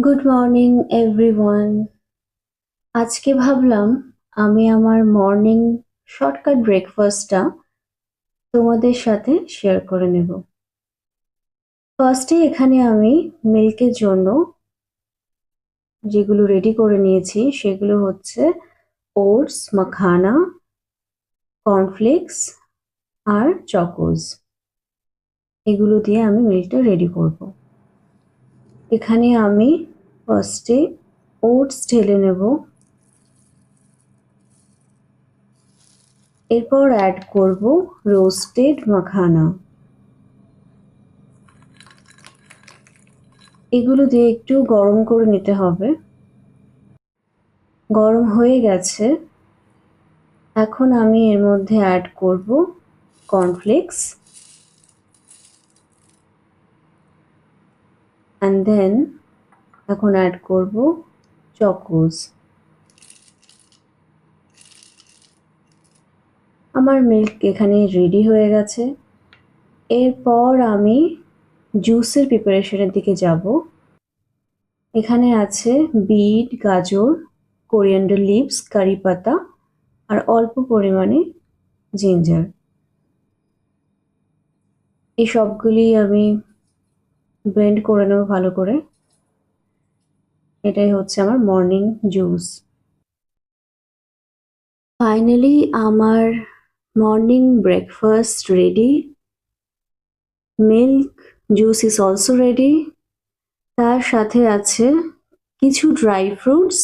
Good morning everyone. আজকে ভাবলাম আমি আমার মর্নিং শর্টকাট ব্রেকফাস্টটা তোমাদের সাথে শেয়ার করে নেব। ফার্স্টে এখানে আমি মিল্কের জন্য যেগুলো রেডি করে নিয়েছি সেগুলো হচ্ছে ওটস, মাখানা, কর্নফ্লেক্স আর চকোজ। এগুলো দিয়ে আমি মিল্কটা রেডি করব। এখানে আমি ফার্স্টে ওটস ঢেলে নেব, এরপর অ্যাড করব রোস্টেড মাখানা। এগুলো দিয়ে একটু গরম করে নিতে হবে। গরম হয়ে গেছে, এখন আমি এর মধ্যে অ্যাড করব কর্নফ্লেক্স অ্যান্ড দেন এখন অ্যাড করব চকোজ। আমার মিল্ক এখানে রেডি হয়ে গেছে। এরপর আমি জুসের প্রিপারেশনের দিকে যাব। এখানে আছে বিট, গাজর, কোরিয়ান্ডার লিভস, কারি পাতা আর অল্প পরিমাণে জিঞ্জার। এই সবগুলি আমি ব্লেন্ড করে নেব ভালো করে। এটাই হচ্ছে আমার মর্নিং জুস। ফাইনালি আমার morning breakfast ready. Milk juice is also ready. তার সাথে আছে কিছু ড্রাই ফ্রুটস,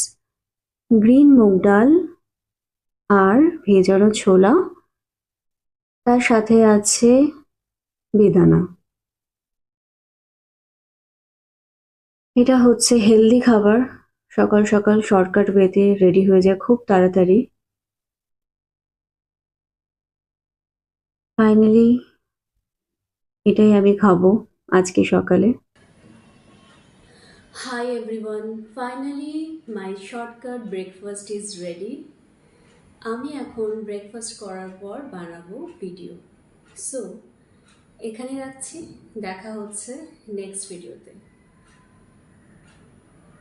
গ্রিন মুগ ডাল আর ভেজানো ছোলা। তার সাথে আছে বেদানা। এটা হচ্ছে হেলদি খাবার। সকাল সকাল শর্টকাট ওয়েতে রেডি হয়ে যায় খুব তাড়াতাড়ি। ফাইনালি এটাই আমি খাবো আজকে সকালে। Hi everyone, finally my shortcut breakfast is ready. আমি এখন ব্রেকফাস্ট করার পর বানাবো ভিডিও। সো এখানে রাখছি, দেখা হচ্ছে নেক্সট ভিডিওতে।